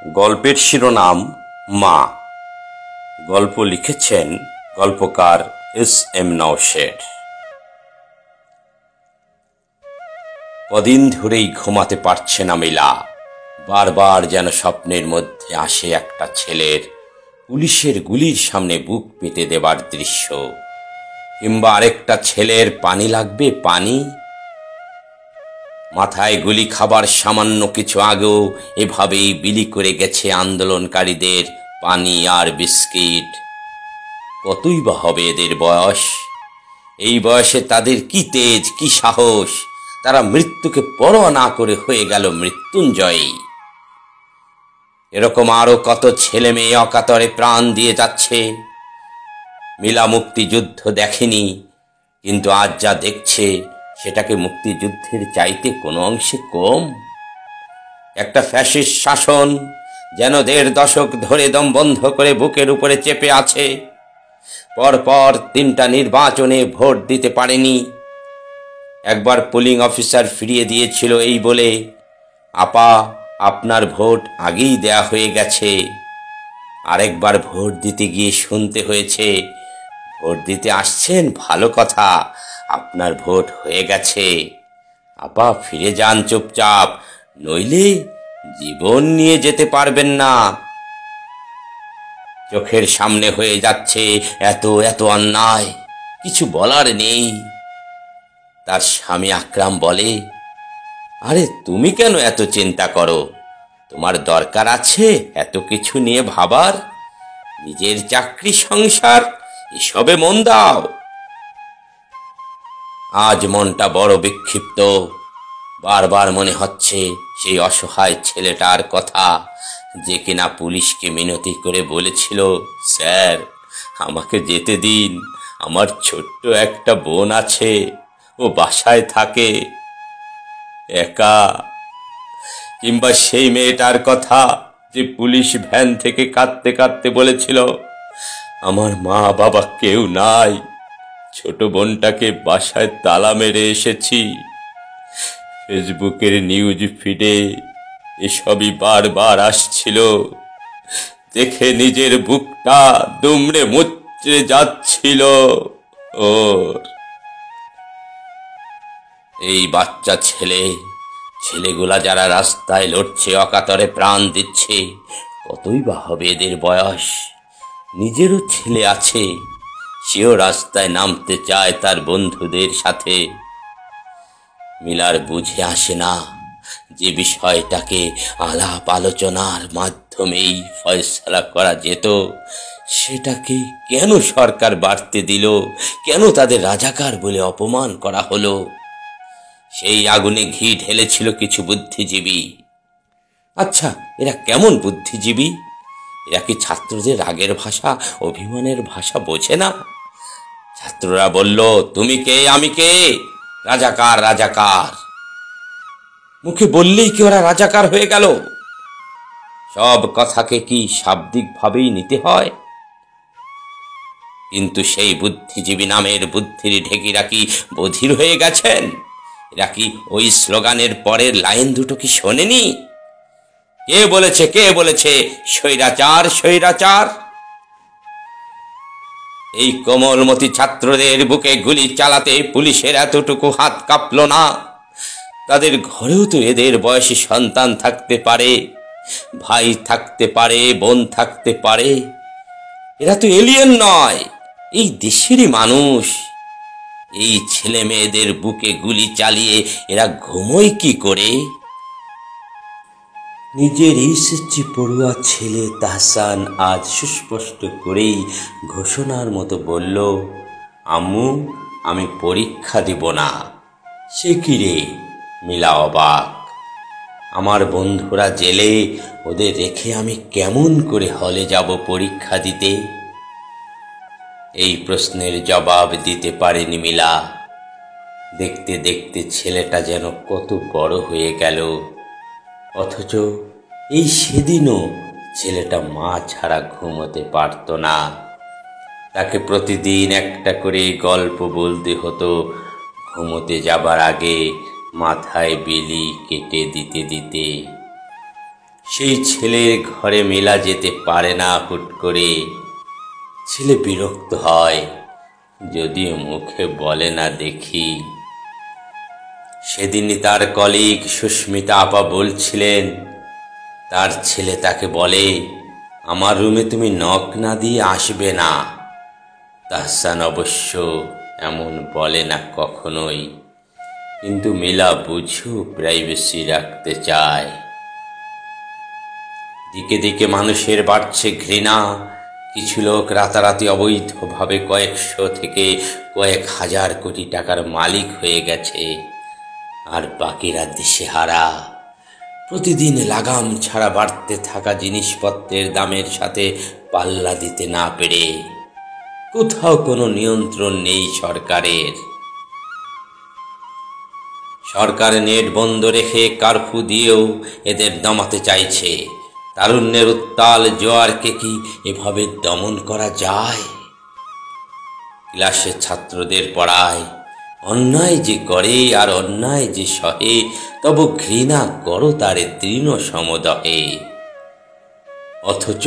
গল্পের শিরোনাম মা। গল্প লিখেছেন গল্পকার এস.এম. নওশের। কদিন ধরেই ঘুমাতে পারছে না মিলা। বারবার যেন স্বপ্নের মধ্যে আসে একটা ছেলের পুলিশের গুলির সামনে বুক পেতে দেবার দৃশ্য, কিংবা আরেকটা ছেলের পানি লাগবে, পানি। মাথায় গুলি খাবার সামান্য কিছু আগেও এভাবেই বিলি করে গেছে আন্দোলনকারীদের পানি আর বিস্কিট। কতই বা হবে এদের বয়স? এই বয়সে তাদের কি তেজ, কি সাহস! তারা মৃত্যুকে পরোয়া না করে হয়ে গেল মৃত্যুঞ্জয়ী। এরকম আরো কত ছেলে মেয়ে অকাতরে প্রাণ দিয়ে যাচ্ছে। মিলা মুক্তিযুদ্ধ দেখেনি, কিন্তু আজ যা দেখছে সেটাকে মুক্তিযুদ্ধের চাইতে কোনো অংশে কম। একটা ফ্যাসিস্ট শাসন যেন ১.৫ দশক ধরে দম বন্ধ করে বুকের উপরে চেপে আছে। পরপর ৩টা নির্বাচনে ভোট দিতে পারেনি। একবার পোলিং অফিসার ফিরিয়ে দিয়েছিল এই বলে, আপা আপনার ভোট আগেই দেয়া হয়ে গেছে। আরেকবার ভোট দিতে গিয়ে শুনতে হয়েছে, ভোট দিতে আসছেন ভালো কথা, আপনার ভোট হয়ে গেছে, আপা ফিরে যান চুপচাপ, নইলে জীবন নিয়ে যেতে পারবেন না। চোখের সামনে হয়ে যাচ্ছে এত এত অন্যায়, কিছু বলার নেই। তার স্বামী আকরাম বলে, আরে তুমি কেন এত চিন্তা করো? তোমার দরকার আছে এত কিছু নিয়ে ভাবার? নিজের চাকরি, সংসার, এসবে মন দাও। আজ মনটা বড় বিক্ষিপ্ত। বারবার মনে হচ্ছে সেই অসহায় ছেলেটার কথা, যে কিনা পুলিশকে মিনতি করে বলেছিল, স্যার আমাকে যেতে দিন, আমার ছোট্ট একটা বোন আছে, ও বাসায় থাকে একা। কিংবা সেই মেয়েটার কথা যে পুলিশ ভ্যান থেকে কাঁদতে কাঁদতে বলেছিল, আমার মা বাবা কেউ নাই, ছোট বোনটাকে বাসায় তালা মেরে এসেছি। ফেসবুকের নিউজ ফিডে এসবই বারবার আসছিল। দেখে নিজের বুকটা দুমড়ে মুচড়ে যাচ্ছিল ওর। এই বাচ্চা ছেলেগুলা যারা রাস্তায় লড়ছে, অকাতরে প্রাণ দিচ্ছে, কতই বা হবে এদের বয়স? নিজেরও ছেলে আছে, সেও রাস্তায় নামতে চায় তার বন্ধুদের সাথে। মিলার বুঝে আসে না যে বিষয়টাকে আলাপ আলোচনার মাধ্যমেই ফয়সালা করা যেত, সেটাকে কেন সরকার বাড়তে দিল? কেন তাদের রাজাকার বলে অপমান করা হলো? সেই আগুনে ঘি ঢেলেছিল কিছু বুদ্ধিজীবী। আচ্ছা, এরা কেমন বুদ্ধিজীবী? এরা কি ছাত্রদের রাগের ভাষা, অভিমানের ভাষা বোঝে না? ছাত্ররা বলল, তুমি কে, আমি কে, রাজাকার রাজাকার। মুখে বললেই কি ওরা রাজাকার হয়ে গেল? সব কথাকে কি শাব্দিকভাবেই নিতে হয়? কিন্তু সেই বুদ্ধিজীবী নামের বুদ্ধির ঢেকিরা কি বধির হয়ে গেছেন? এরা কি ওই স্লোগানের পরের লাইন দুটো কি শোনেনি? কে বলেছে স্বৈরাচার স্বৈরাচার? এই কোমলমতি ছাত্রদের বুকে গুলি চালাতে পুলিশের এতটুকু হাত কাঁপল না। তাদের ঘরেও তো এদের বয়সী সন্তান থাকতে পারে, ভাই থাকতে পারে, বোন থাকতে পারে। এরা তো এলিয়েন নয়, এই দেশেরই মানুষ। এই ছেলে মেয়েদের বুকে গুলি চালিয়ে এরা ঘুমোয় কি করে? নিজের এইচএসসি পড়ুয়া ছেলে তাহসান আজ সুস্পষ্ট করেই ঘোষণার মতো বলল, আম্মু আমি পরীক্ষা দিব না। সে কি রে? মিলা অবাক। আমার বন্ধুরা জেলে, ওদের রেখে আমি কেমন করে হলে যাব পরীক্ষা দিতে? এই প্রশ্নের জবাব দিতে পারেনি মিলা। দেখতে দেখতে ছেলেটা যেন কত বড় হয়ে গেল, অথচ এই সেদিনও ছেলেটা মা ছাড়া ঘুমোতে পারত না। তাকে প্রতিদিন একটা করে গল্প বলতে হতো ঘুমোতে যাবার আগে, মাথায় বিলি কেটে দিতে দিতে। সেই ছেলের ঘরে মেলা যেতে পারে না হুট করে। ছেলে বিরক্ত হয়, যদিও মুখে বলে না দেখি। সেদিনই তার কলিগ সুস্মিতা আপা বলছিলেন, তার ছেলে তাকে বলে, আমার রুমে তুমি নক না দিয়ে আসবে না। তাহসান অবশ্য এমন বলে না কখনোই, কিন্তু মিলা বুঝেও প্রাইভেসি রাখতে চায়। দিকে দিকে মানুষের বাড়ছে ঘৃণা। কিছু লোক রাতারাতি অবৈধভাবে কয়েকশো থেকে কয়েক হাজার কোটি টাকার মালিক হয়ে গেছে, আর বাকিরা দিশেহারা। প্রতিদিন লাগাম ছাড়া বাড়তে থাকা জিনিসপত্রের দামের সাথে পাল্লা দিতে না পেরে। কোথাও কোনো নিয়ন্ত্রণ নেই সরকারের। সরকার নেট বন্ধ রেখে কারফিউ দিয়েও এদের দমাতে চাইছে। তারুণ্যের উত্তাল জোয়ারকে কি এভাবে দমন করা যায়? ক্লাসে ছাত্রদের পড়ায়, অন্যায় যে করে আর অন্যায় যে সহে, তবু ঘৃণা করো তারে তৃণ সমদহে। অথচ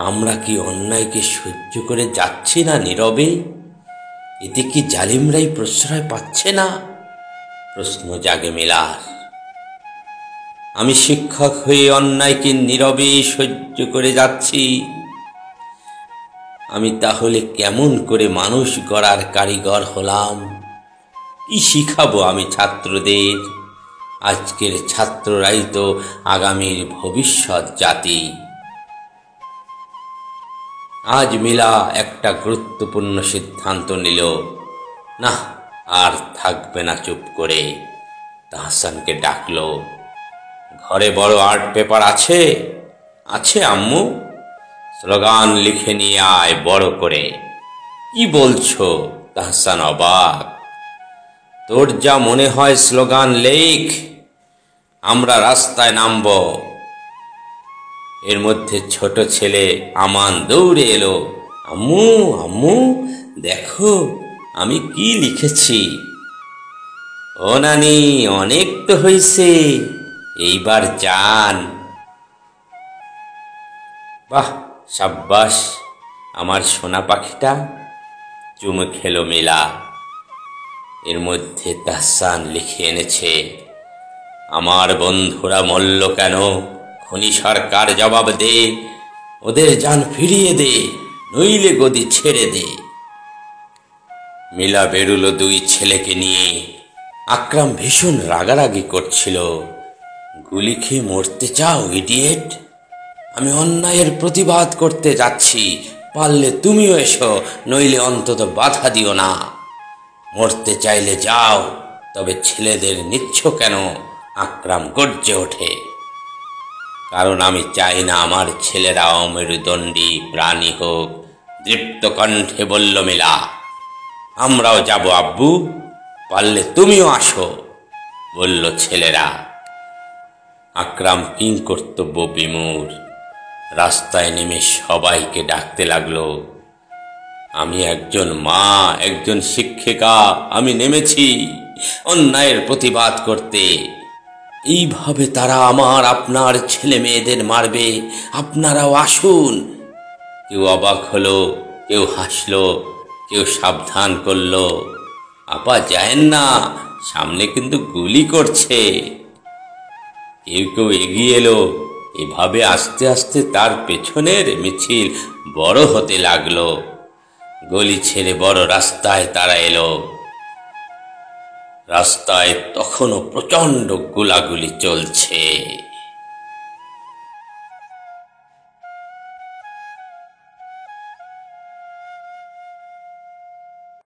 আমরা কি অন্যায়কে সহ্য করে যাচ্ছি না নীরবে? এতে কি জালিমরাই প্রশ্রয় পাচ্ছে না? প্রশ্ন জাগে মেলার। আমি শিক্ষক হয়ে অন্যায়কে নীরবে সহ্য করে যাচ্ছি। আমি তাহলে কেমন করে মানুষ গড়ার কারিগর হলাম? কি শিখাবো আমি ছাত্রদের? আজকের ছাত্ররাই তো আগামীর ভবিষ্যৎ জাতি। আজ মিলা একটা গুরুত্বপূর্ণ সিদ্ধান্ত নিল। না, আর থাকবে না চুপ করে। তাহসানকে ডাকলো। ঘরে বড় আর্ট পেপার আছে? আছে আম্মু। স্লোগান লিখে নিয়ে আয় বড় করে। কি বলছো? তাহসান অবাক। তোর যা মনে হয় স্লোগান লেখ, আমরা রাস্তায় নামব। এর মধ্যে ছোট ছেলে আমান দৌড়ে এলো। আম্মু আম্মু দেখো আমি কি লিখেছি। ও নানি, অনেক তো হয়েছে, এইবার যান। বাহ, সাব্বাস আমার সোনা পাখিটা, চুমু খেলো মিলা। এর মধ্যে তাহসান লিখে এনেছে, আমার বন্ধুরা মরল কেন? খনি সরকার জবাব দে, ওদের জান ফিরিয়ে দে, নইলে গদি ছেড়ে দে। মিলা বেরুলো দুই ছেলেকে নিয়ে। আকরাম ভীষণ রাগারাগি করছিল। গুলি খেয়ে মরতে চাও ইডিয়েট? আমি অন্যায়ের প্রতিবাদ করতে যাচ্ছি, পারলে তুমিও এসো, নইলে অন্তত বাধা দিও না। মরতে চাইলে যাও, তবে ছেলেদের নিচ্ছ কেন? আকরাম গর্জে ওঠে। কারণ আমি চাই না আমার ছেলেরা অমেরুদণ্ডী প্রাণী হোক, দৃপ্ত কণ্ঠে বলল মিলা। আমরাও যাব আব্বু, পারলে তুমিও আসো, বলল ছেলেরা। আকরাম কিং কর্তব্য বিমূঢ়। রাস্তায় নেমে সবাইকে ডাকতে লাগলো, আমি একজন মা, একজন শিক্ষিকা, আমি নেমেছি অন্যায়ের প্রতিবাদ করতে। এইভাবে তারা আমার আপনার ছেলে মেয়েদের মারবে, আপনারাও আসুন। কেউ অবাক হলো, কেউ হাসলো, কেউ সাবধান করলো, আপা যায়েন না, সামনে কিন্তু গুলি করছে। কেউ কেউ এগিয়ে এলো। এভাবে আস্তে আস্তে তার পেছনের মিছিল বড় হতে লাগলো। গলি ছেড়ে বড় রাস্তায় তারা এলো। রাস্তায় তখনও প্রচণ্ড গোলাগুলি চলছে।